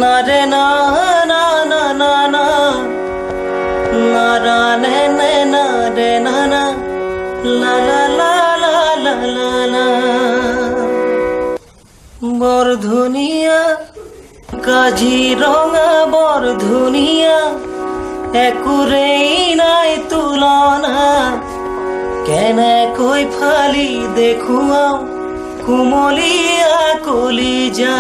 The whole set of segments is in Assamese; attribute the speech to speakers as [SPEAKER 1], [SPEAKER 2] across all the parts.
[SPEAKER 1] না রে না না না না না না রা নে নে না রে না না লা লা লা লা লা লা লা বরধুনিয়া কাজিরঙা বরধুনিয়া একুরেই নাই তুলনা কেন কই ফালি দেখুয়াও কুমলিয়া কলিজা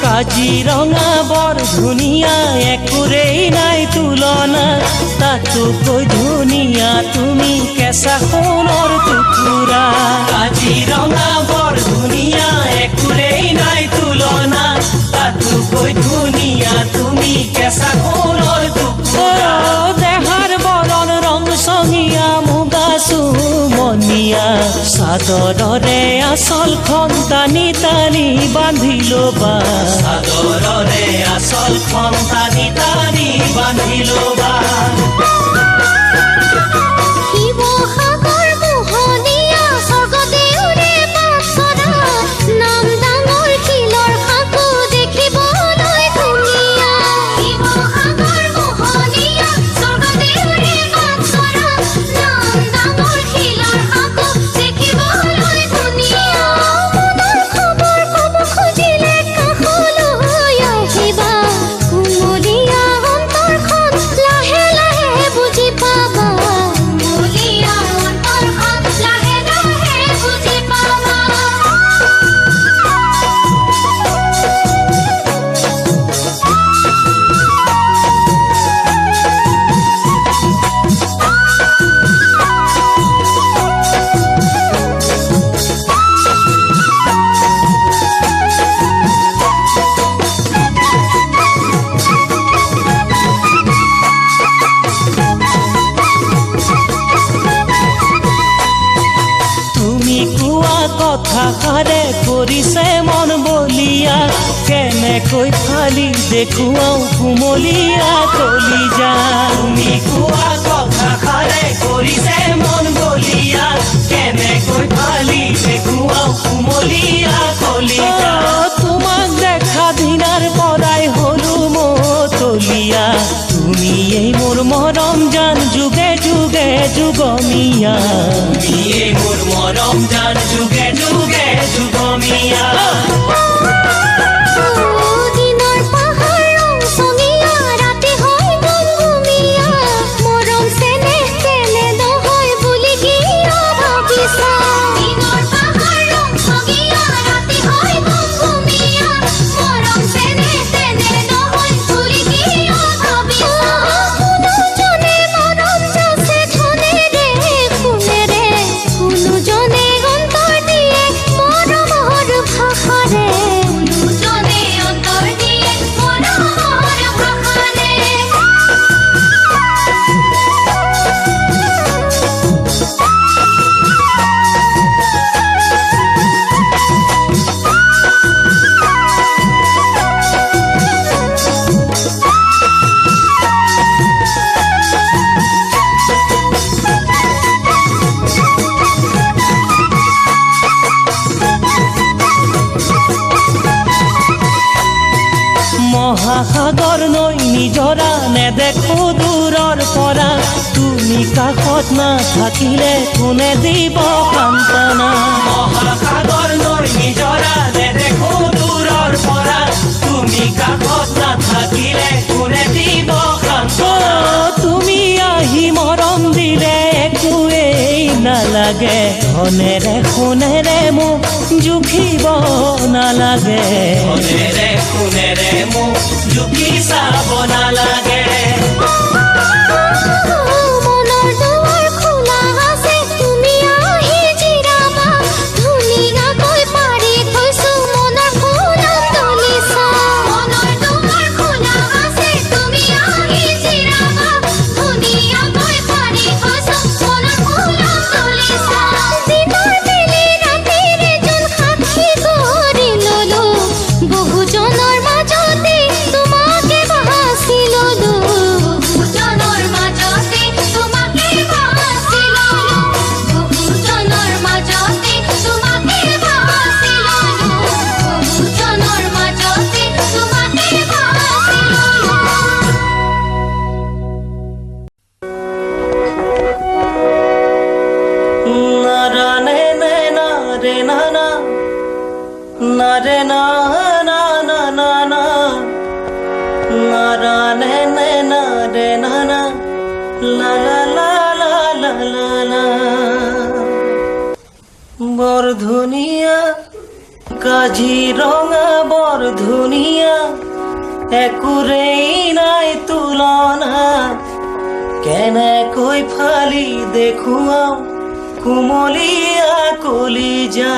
[SPEAKER 1] কাজিরঙা বরধুনিয়া একুরেই নাই তুলনা তাতো কই ধুনিয়া তুমি কেঁচা সোণৰ টুকুৰা কাজিৰঙা বৰধুনিয়া একুৰেই নাই তুলনা তাতো কই ধুনিয়া তুমি কেঁচা সোণৰ টুকুৰা দেহাৰ বৰণ ৰং চঙিয়া মুগা চুমনিয়া চাদৰৰে আঁচলখন টানি টানি বান্ধি ল'বা চাদৰৰে আঁচলখন টানি টানি বান্ধি ল'বা কথাষাৰে কৰিছে মন বলিয়া কেনেকৈ ফালি দেখুৱাও কুমলীয়া কলিজা তুমি কোৱা কথাষাৰে কৰিছে মন বলিয়া কেনেকৈ ফালি দেখুৱাও কুমলীয়া কলিজা তোমাক দেখা দিনাৰ পৰাই হলো মতলীয়া তুমি এই মোৰ মৰম জান যুগে যুগে যুগমীয়া তুমি এই মোৰ মৰম জান যুগে যুগে যুগমীয়া মহাসাগৰ নৈ নিজৰা নেদেখো দূৰৰ পৰা তুমি কাষত নাথাকিলে কোনে দিব সান্তনা মহাসাগৰ নৈ নিজৰা নেদেখো দূৰৰ পৰা তুমি কাষত নাথাকিলে কোনে দিব সান্তনা তুমি আহি মৰম দিলে একোৱেই নালাগে ধনেৰে সোণেৰে মোক জুখিব নালাগে ধনেৰে সোণেৰে মোক জুখি চাব নালাগে
[SPEAKER 2] ধুনীয়াকৈ পাৰি থৈছো মনৰ ফুলৰ তলিচা মনৰ
[SPEAKER 1] রে না না না রে না না না না না না রা নে নে না রে না না লা লা লা লা লা লা লা বরধুনিয়া কাজিরঙা বরধুনিয়া একুরেই নাই তুলনা কেন কই ফালি দেখুয়াও কুমলিয়া কলিজা